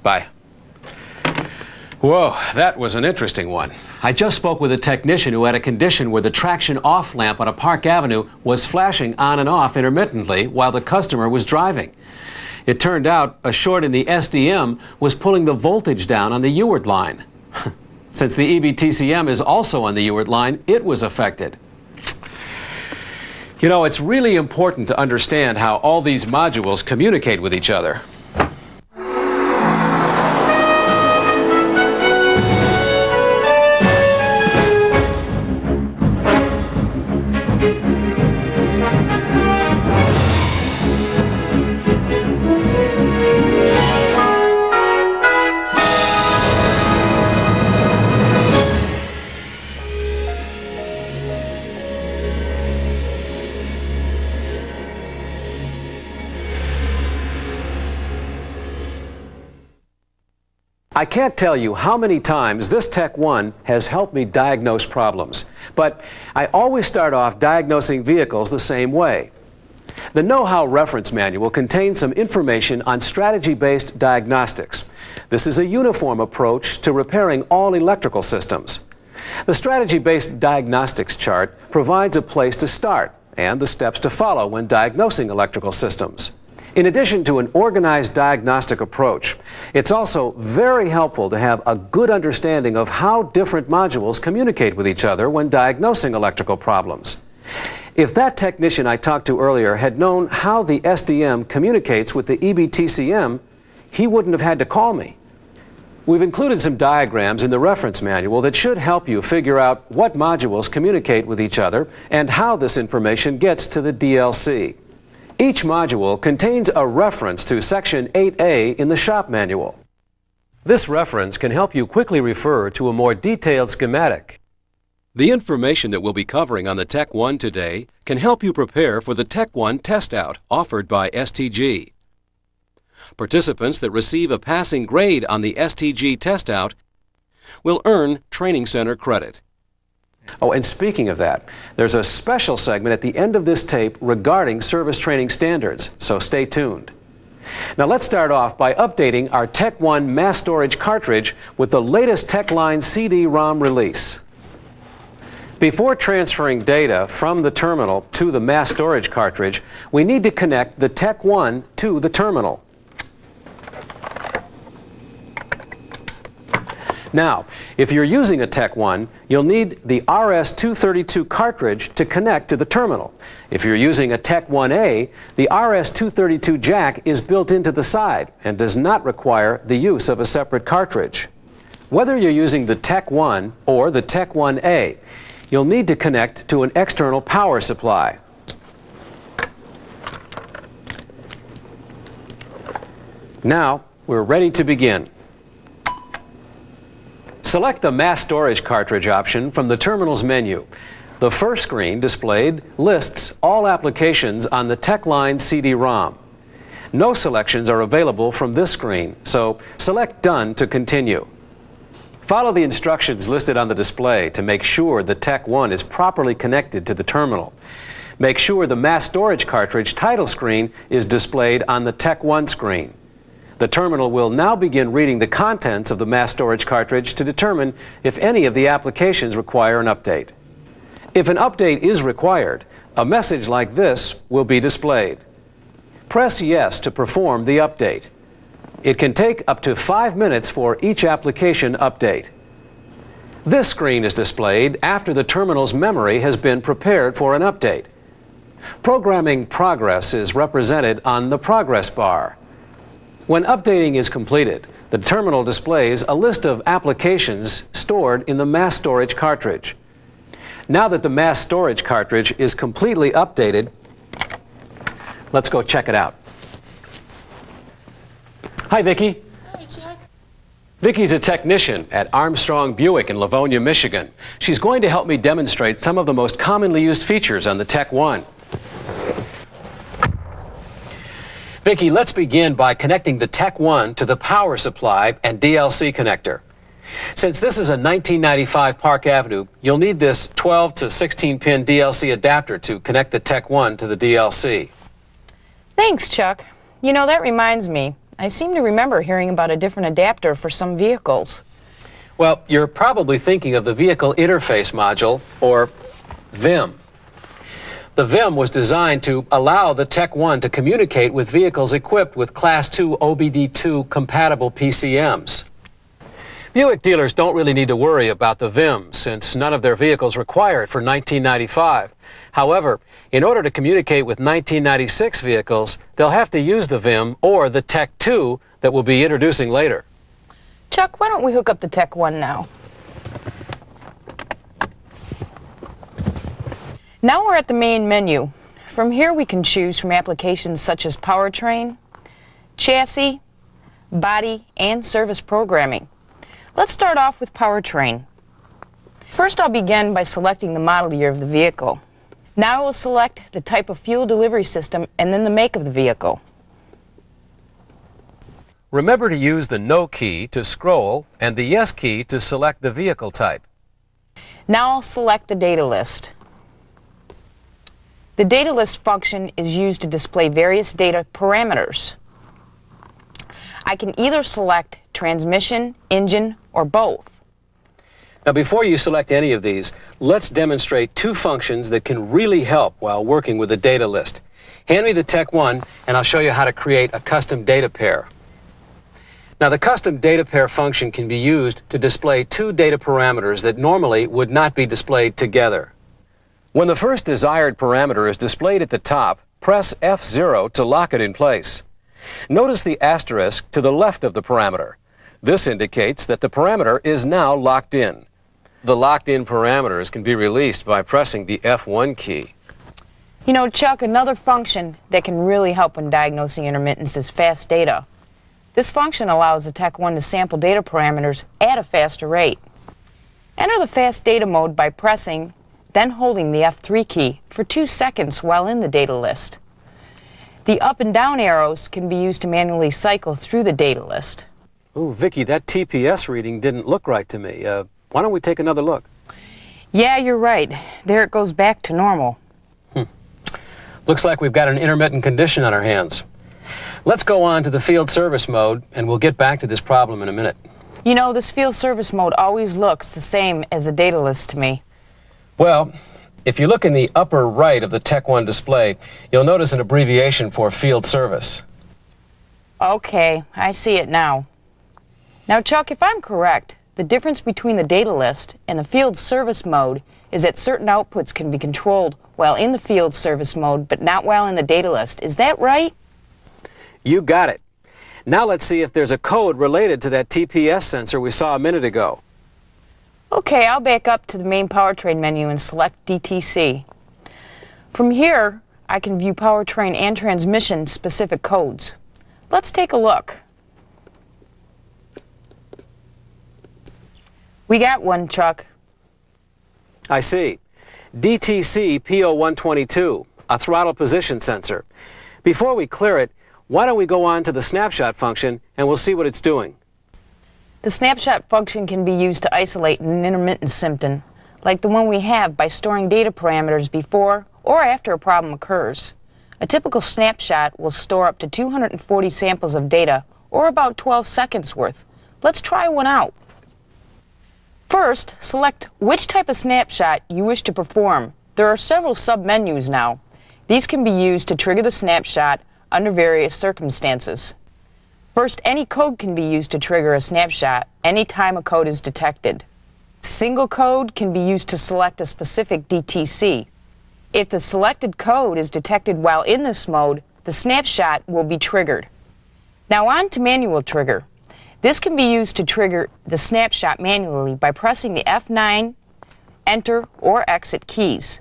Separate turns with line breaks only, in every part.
Bye. Whoa, that was an interesting one. I just spoke with a technician who had a condition where the traction off lamp on a Park Avenue was flashing on and off intermittently while the customer was driving. It turned out a short in the SDM was pulling the voltage down on the Ewart line. Since the EBTCM is also on the Ewart line, it was affected. You know, it's really important to understand how all these modules communicate with each other. I can't tell you how many times this Tech 1 has helped me diagnose problems, but I always start off diagnosing vehicles the same way. The know-how reference manual contains some information on strategy-based diagnostics. This is a uniform approach to repairing all electrical systems. The strategy-based diagnostics chart provides a place to start and the steps to follow when diagnosing electrical systems. In addition to an organized diagnostic approach, it's also very helpful to have a good understanding of how different modules communicate with each other when diagnosing electrical problems. If that technician I talked to earlier had known how the SDM communicates with the EBTCM, he wouldn't have had to call me. We've included some diagrams in the reference manual that should help you figure out what modules communicate with each other and how this information gets to the DLC. Each module contains a reference to Section 8A in the shop manual. This reference can help you quickly refer to a more detailed schematic. The information that we'll be covering on the Tech 1 today can help you prepare for the Tech 1 test-out offered by STG. Participants that receive a passing grade on the STG test-out will earn Training Center credit. Oh, and speaking of that, there's a special segment at the end of this tape regarding service training standards, so stay tuned. Now let's start off by updating our Tech 1 mass storage cartridge with the latest TechLine CD-ROM release. Before transferring data from the terminal to the mass storage cartridge, we need to connect the Tech 1 to the terminal. Now, if you're using a Tech 1, you'll need the RS-232 cartridge to connect to the terminal. If you're using a Tech 1A, the RS-232 jack is built into the side and does not require the use of a separate cartridge. Whether you're using the Tech 1 or the Tech 1A, you'll need to connect to an external power supply. Now, we're ready to begin. Select the mass storage cartridge option from the terminal's menu. The first screen displayed lists all applications on the TechLine CD-ROM. No selections are available from this screen, so select Done to continue. Follow the instructions listed on the display to make sure the Tech 1 is properly connected to the terminal. Make sure the mass storage cartridge title screen is displayed on the Tech 1 screen. The terminal will now begin reading the contents of the mass storage cartridge to determine if any of the applications require an update. If an update is required, a message like this will be displayed. Press Yes to perform the update. It can take up to 5 minutes for each application update. This screen is displayed after the terminal's memory has been prepared for an update. Programming progress is represented on the progress bar. When updating is completed, the terminal displays a list of applications stored in the mass storage cartridge. Now that the mass storage cartridge is completely updated, let's go check it out. Hi, Vicki.
Hi, Chuck.
Vicki's a technician at Armstrong Buick in Livonia, Michigan. She's going to help me demonstrate some of the most commonly used features on the Tech 1. Vicki, let's begin by connecting the Tech 1 to the power supply and DLC connector. Since this is a 1995 Park Avenue, you'll need this 12 to 16 pin DLC adapter to connect the Tech 1 to the DLC.
Thanks, Chuck. You know, that reminds me. I seem to remember hearing about a different adapter for some vehicles.
Well, you're probably thinking of the Vehicle Interface Module, or VIM. The VIM was designed to allow the Tech 1 to communicate with vehicles equipped with Class 2 OBD2 compatible PCMs. Buick dealers don't really need to worry about the VIM since none of their vehicles require it for 1995. However, in order to communicate with 1996 vehicles, they'll have to use the VIM or the Tech 2 that we'll be introducing later.
Chuck, why don't we hook up the Tech 1 now? Now we're at the main menu. From here we can choose from applications such as powertrain, chassis, body, and service programming. Let's start off with powertrain. First I'll begin by selecting the model year of the vehicle. Now I will select the type of fuel delivery system and then the make of the vehicle.
Remember to use the No key to scroll and the Yes key to select the vehicle type.
Now I'll select the data list. The data list function is used to display various data parameters. I can either select transmission, engine, or both.
Now before you select any of these, let's demonstrate two functions that can really help while working with the data list. Hand me the Tech 1 and I'll show you how to create a custom data pair. Now the custom data pair function can be used to display two data parameters that normally would not be displayed together. When the first desired parameter is displayed at the top, press F0 to lock it in place. Notice the asterisk to the left of the parameter. This indicates that the parameter is now locked in. The locked-in parameters can be released by pressing the F1 key.
You know, Chuck, another function that can really help when diagnosing intermittence is fast data. This function allows the Tech 1 to sample data parameters at a faster rate. Enter the fast data mode by pressing, then holding the F3 key for 2 seconds while in the data list. The up and down arrows can be used to manually cycle through the data list.
Ooh, Vicki, that TPS reading didn't look right to me. Why don't we take another look?
Yeah, you're right. There it goes back to normal.
Looks like we've got an intermittent condition on our hands. Let's go on to the field service mode, and we'll get back to this problem in a minute.
You know, this field service mode always looks the same as the data list to me.
Well, if you look in the upper right of the Tech 1 display, you'll notice an abbreviation for field service.
Okay, I see it now. Now, Chuck, if I'm correct, the difference between the data list and the field service mode is that certain outputs can be controlled while in the field service mode, but not while in the data list. Is that right?
You got it. Now let's see if there's a code related to that TPS sensor we saw a minute ago.
Okay, I'll back up to the main powertrain menu and select DTC. From here, I can view powertrain and transmission specific codes. Let's take a look. We got one, Chuck.
I see. DTC P0122, a throttle position sensor. Before we clear it, why don't we go on to the snapshot function and we'll see what it's doing.
The snapshot function can be used to isolate an intermittent symptom, like the one we have by storing data parameters before or after a problem occurs. A typical snapshot will store up to 240 samples of data, or about 12 seconds worth. Let's try one out. First, select which type of snapshot you wish to perform. There are several sub-menus now. These can be used to trigger the snapshot under various circumstances. First, any code can be used to trigger a snapshot anytime a code is detected. Single code can be used to select a specific DTC. If the selected code is detected while in this mode, the snapshot will be triggered. Now on to manual trigger. This can be used to trigger the snapshot manually by pressing the F9, Enter, or Exit keys.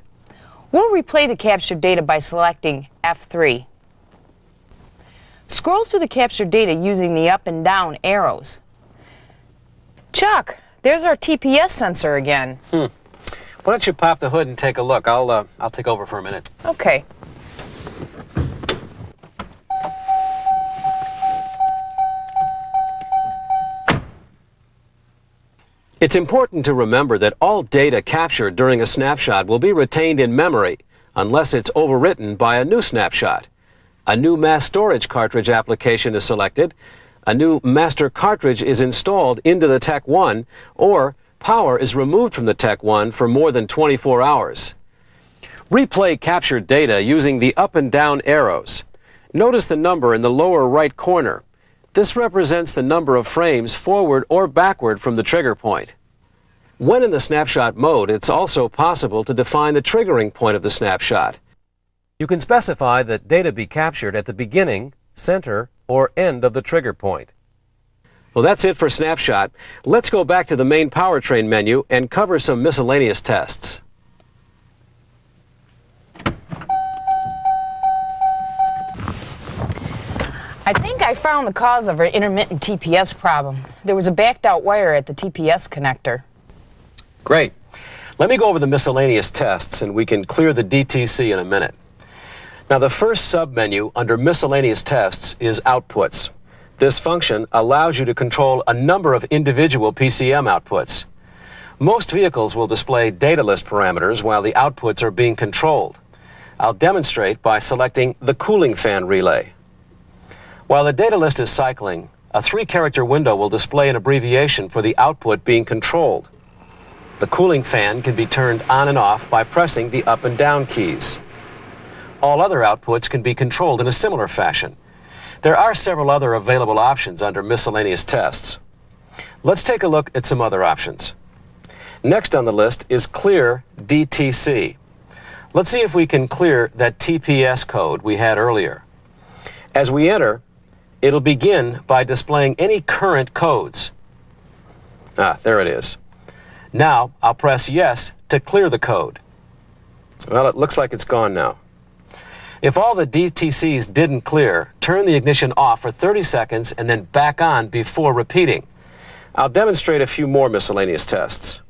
We'll replay the captured data by selecting F3. Scroll through the captured data using the up and down arrows. Chuck, there's our TPS sensor again.
Why don't you pop the hood and take a look? I'll take over for a minute.
Okay.
It's important to remember that all data captured during a snapshot will be retained in memory unless it's overwritten by a new snapshot. A new mass storage cartridge application is selected, a new master cartridge is installed into the Tech 1, or power is removed from the Tech 1 for more than 24 hours. Replay captured data using the up and down arrows. Notice the number in the lower right corner. This represents the number of frames forward or backward from the trigger point. When in the snapshot mode, it's also possible to define the triggering point of the snapshot. You can specify that data be captured at the beginning, center, or end of the trigger point. Well, that's it for snapshot. Let's go back to the main powertrain menu and cover some miscellaneous tests.
I think I found the cause of our intermittent TPS problem. There was a backed out wire at the TPS connector.
Great. Let me go over the miscellaneous tests and we can clear the DTC in a minute. Now, the first submenu under miscellaneous tests is outputs. This function allows you to control a number of individual PCM outputs. Most vehicles will display data list parameters while the outputs are being controlled. I'll demonstrate by selecting the cooling fan relay. While the data list is cycling, a 3-character window will display an abbreviation for the output being controlled. The cooling fan can be turned on and off by pressing the up and down keys. All other outputs can be controlled in a similar fashion. There are several other available options under miscellaneous tests. Let's take a look at some other options. Next on the list is Clear DTC. Let's see if we can clear that TPS code we had earlier. As we enter, it'll begin by displaying any current codes. There it is. Now I'll press yes to clear the code. Well, it looks like it's gone now. If all the DTCs didn't clear, turn the ignition off for 30 seconds and then back on before repeating. I'll demonstrate a few more miscellaneous tests.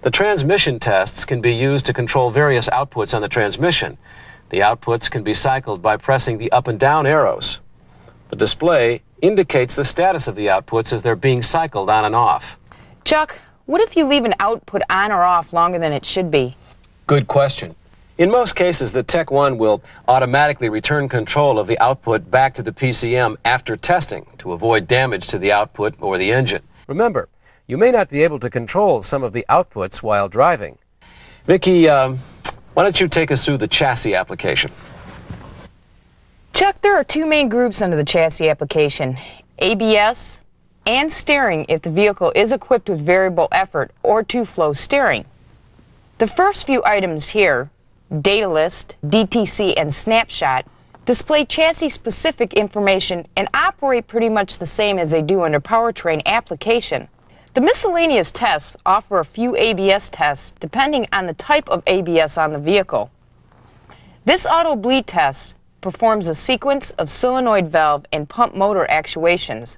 The transmission tests can be used to control various outputs on the transmission. The outputs can be cycled by pressing the up and down arrows. The display indicates the status of the outputs as they're being cycled on and off.
Chuck, what if you leave an output on or off longer than it should be?
Good question. In most cases, the Tech 1 will automatically return control of the output back to the PCM after testing to avoid damage to the output or the engine. Remember, you may not be able to control some of the outputs while driving. Vicki, why don't you take us through the chassis application?
Chuck, there are 2 main groups under the chassis application, ABS and steering if the vehicle is equipped with variable effort or two-flow steering. The first few items here, data list, DTC, and snapshot, display chassis-specific information and operate pretty much the same as they do under powertrain application. The miscellaneous tests offer a few ABS tests depending on the type of ABS on the vehicle. This auto bleed test performs a sequence of solenoid valve and pump motor actuations.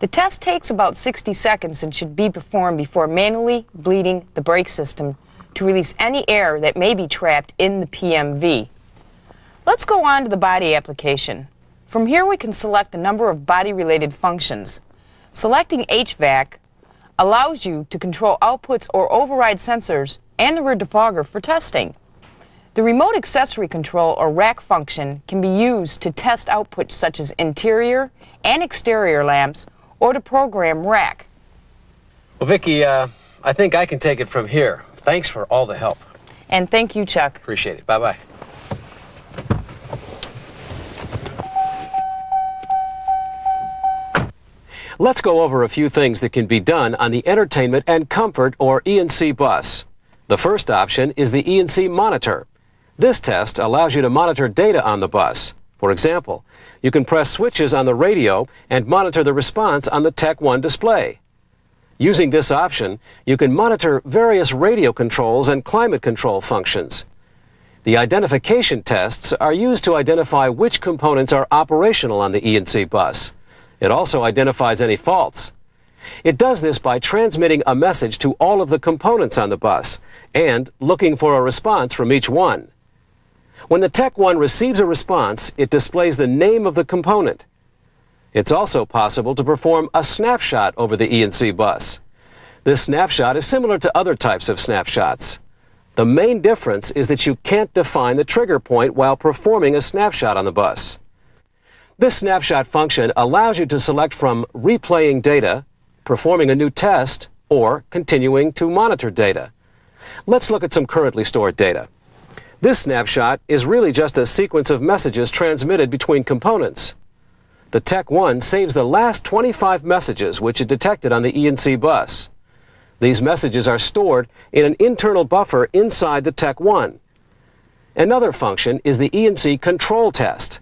The test takes about 60 seconds and should be performed before manually bleeding the brake system to release any air that may be trapped in the PMV. Let's go on to the body application. From here we can select a number of body-related functions. Selecting HVAC allows you to control outputs or override sensors and the rear defogger for testing. The remote accessory control or rack function can be used to test outputs such as interior and exterior lamps or to program rack.
Well, Vicki, I think I can take it from here. Thanks for all the help.
And thank you, Chuck.
Appreciate it. Bye-bye. Let's go over a few things that can be done on the Entertainment and Comfort or E&C bus. The first option is the E&C Monitor. This test allows you to monitor data on the bus. For example, you can press switches on the radio and monitor the response on the Tech 1 display. Using this option, you can monitor various radio controls and climate control functions. The identification tests are used to identify which components are operational on the E&C bus. It also identifies any faults. It does this by transmitting a message to all of the components on the bus and looking for a response from each one. When the Tech 1 receives a response, it displays the name of the component. It's also possible to perform a snapshot over the E&C bus. This snapshot is similar to other types of snapshots. The main difference is that you can't define the trigger point while performing a snapshot on the bus. This snapshot function allows you to select from replaying data, performing a new test, or continuing to monitor data. Let's look at some currently stored data. This snapshot is really just a sequence of messages transmitted between components. The Tech 1 saves the last 25 messages which it detected on the E&C bus. These messages are stored in an internal buffer inside the Tech 1. Another function is the E&C control test.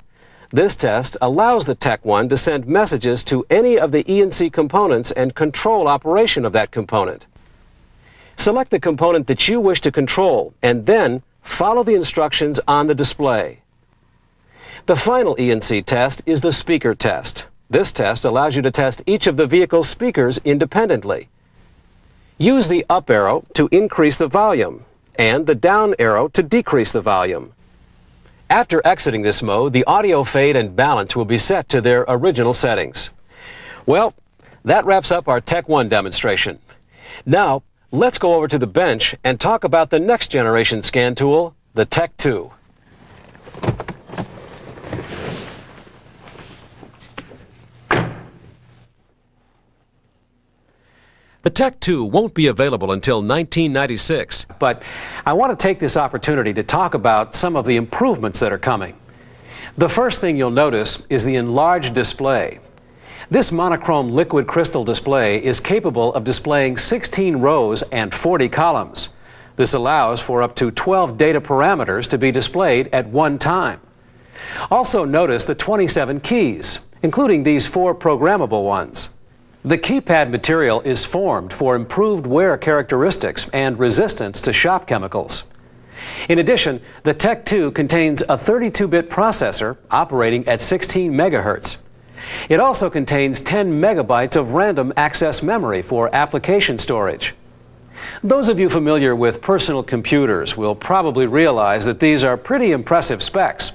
This test allows the Tech 1 to send messages to any of the E&C components and control operation of that component. Select the component that you wish to control and then follow the instructions on the display. The final E&C test is the speaker test. This test allows you to test each of the vehicle's speakers independently. Use the up arrow to increase the volume and the down arrow to decrease the volume. After exiting this mode, the audio fade and balance will be set to their original settings. Well, that wraps up our Tech 1 demonstration. Now, let's go over to the bench and talk about the next generation scan tool, the Tech 2. The Tech 2 won't be available until 1996, but I want to take this opportunity to talk about some of the improvements that are coming. The first thing you'll notice is the enlarged display. This monochrome liquid crystal display is capable of displaying 16 rows and 40 columns. This allows for up to 12 data parameters to be displayed at one time. Also notice the 27 keys, including these 4 programmable ones. The keypad material is formed for improved wear characteristics and resistance to shop chemicals. In addition, the Tech 2 contains a 32-bit processor operating at 16 megahertz. It also contains 10 megabytes of random access memory for application storage. Those of you familiar with personal computers will probably realize that these are pretty impressive specs.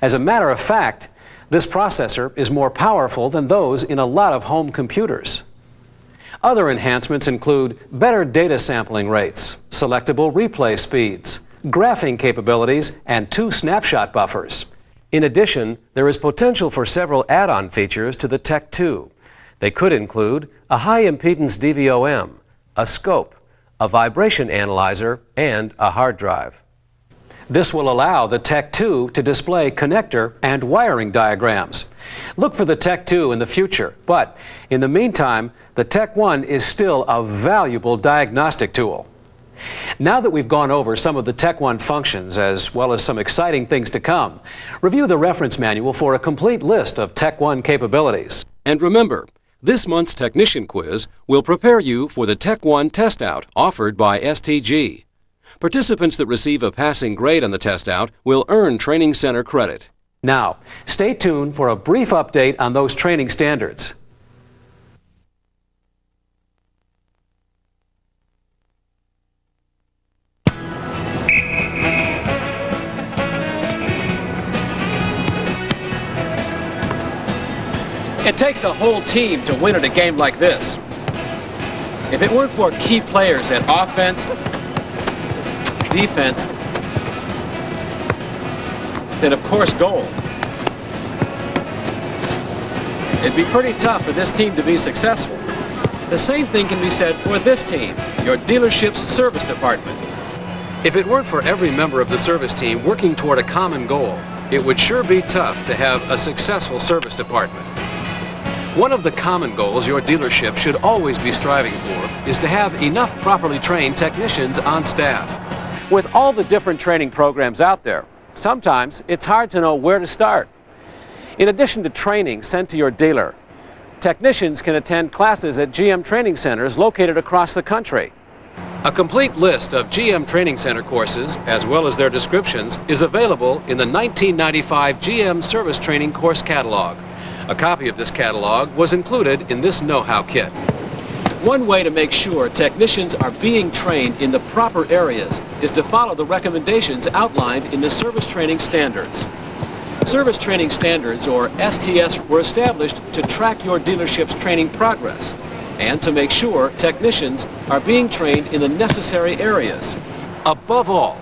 As a matter of fact, this processor is more powerful than those in a lot of home computers. Other enhancements include better data sampling rates, selectable replay speeds, graphing capabilities, and 2 snapshot buffers. In addition, there is potential for several add-on features to the Tech 2. They could include a high-impedance DVOM, a scope, a vibration analyzer, and a hard drive. This will allow the Tech 2 to display connector and wiring diagrams. Look for the Tech 2 in the future, but in the meantime, the Tech 1 is still a valuable diagnostic tool. Now that we've gone over some of the Tech 1 functions as well as some exciting things to come, review the reference manual for a complete list of Tech 1 capabilities. And remember, this month's technician quiz will prepare you for the Tech 1 test out offered by STG. Participants that receive a passing grade on the test out will earn Training Center credit. Now, stay tuned for a brief update on those training standards. It takes a whole team to win at a game like this. If it weren't for key players at offense, defense, then of course goal. It'd be pretty tough for this team to be successful. The same thing can be said for this team, your dealership's service department. If it weren't for every member of the service team working toward a common goal, it would sure be tough to have a successful service department. One of the common goals your dealership should always be striving for is to have enough properly trained technicians on staff. With all the different training programs out there, sometimes it's hard to know where to start. In addition to training sent to your dealer, technicians can attend classes at GM training centers located across the country. A complete list of GM Training Center courses, as well as their descriptions, is available in the 1995 GM Service Training Course Catalog. A copy of this catalog was included in this know-how kit. One way to make sure technicians are being trained in the proper areas is to follow the recommendations outlined in the Service Training Standards. Service Training Standards, or STS, were established to track your dealership's training progress and to make sure technicians are being trained in the necessary areas. Above all,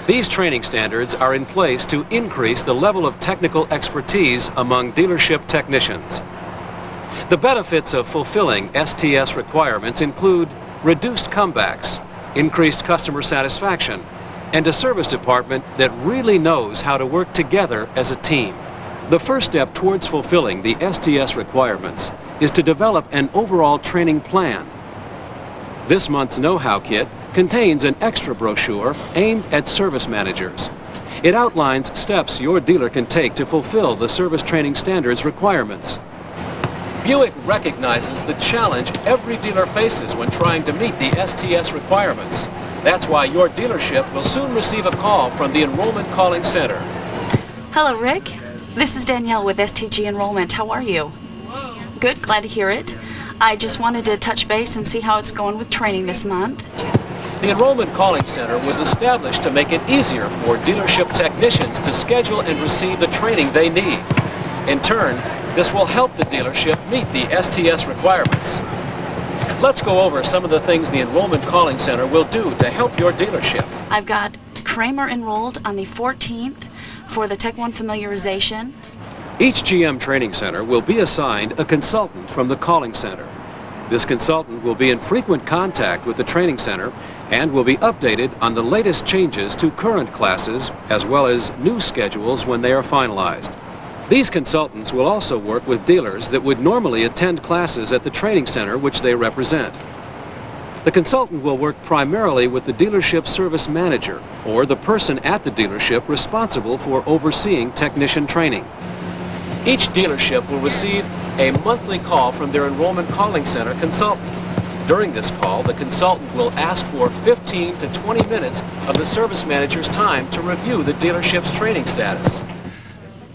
These training standards are in place to increase the level of technical expertise among dealership technicians. The benefits of fulfilling STS requirements include reduced comebacks, increased customer satisfaction, and a service department that really knows how to work together as a team. The first step towards fulfilling the STS requirements is to develop an overall training plan. This month's know-how kit contains an extra brochure aimed at service managers. It outlines steps your dealer can take to fulfill the service training standards requirements. Buick recognizes the challenge every dealer faces when trying to meet the STS requirements. That's why your dealership will soon receive a call from the Enrollment Calling Center.
Hello, Rick. This is Danielle with STG Enrollment. How are you? Good, glad to hear it. I just wanted to touch base and see how it's going with training this month.
The Enrollment Calling Center was established to make it easier for dealership technicians to schedule and receive the training they need. In turn, this will help the dealership meet the STS requirements. Let's go over some of the things the Enrollment Calling Center will do to help your dealership.
I've got Kramer enrolled on the 14th for the Tech 1 Familiarization.
Each GM training center will be assigned a consultant from the calling center. This consultant will be in frequent contact with the training center and will be updated on the latest changes to current classes as well as new schedules when they are finalized. These consultants will also work with dealers that would normally attend classes at the training center which they represent. The consultant will work primarily with the dealership service manager or the person at the dealership responsible for overseeing technician training. Each dealership will receive a monthly call from their Enrollment Calling Center consultant. During this call, the consultant will ask for 15 to 20 minutes of the service manager's time to review the dealership's training status.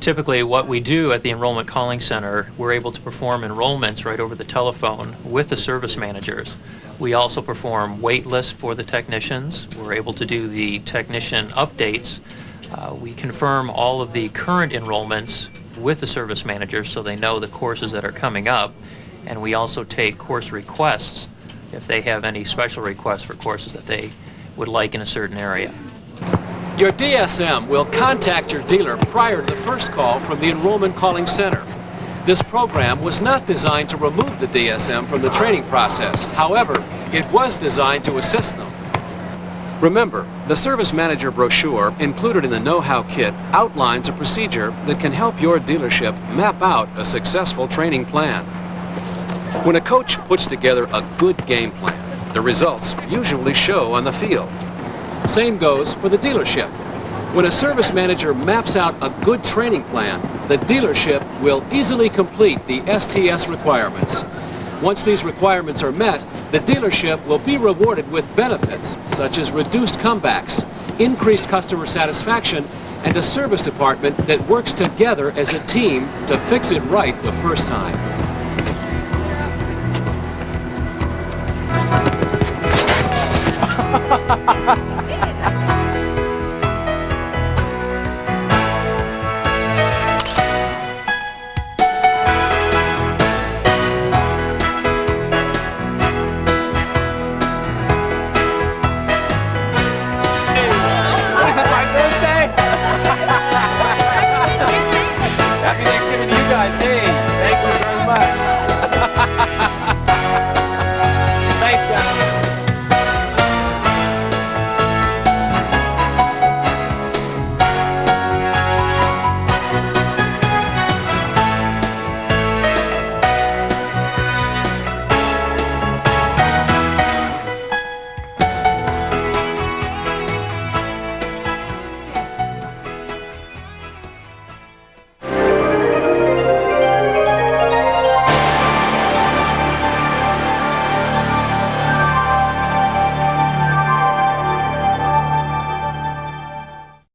Typically what we do at the Enrollment Calling Center, we're able to perform enrollments right over the telephone with the service managers. We also perform wait lists for the technicians. We're able to do the technician updates. We confirm all of the current enrollments with the service managers so they know the courses that are coming up, and we also take course requests if they have any special requests for courses that they would like in a certain area.
Your DSM will contact your dealer prior to the first call from the Enrollment Calling Center. This program was not designed to remove the DSM from the training process. However, it was designed to assist them. Remember, the Service Manager brochure included in the know-how kit outlines a procedure that can help your dealership map out a successful training plan. When a coach puts together a good game plan, the results usually show on the field. Same goes for the dealership. When a service manager maps out a good training plan, the dealership will easily complete the STS requirements. Once these requirements are met, the dealership will be rewarded with benefits such as reduced comebacks, increased customer satisfaction, and a service department that works together as a team to fix it right the first time.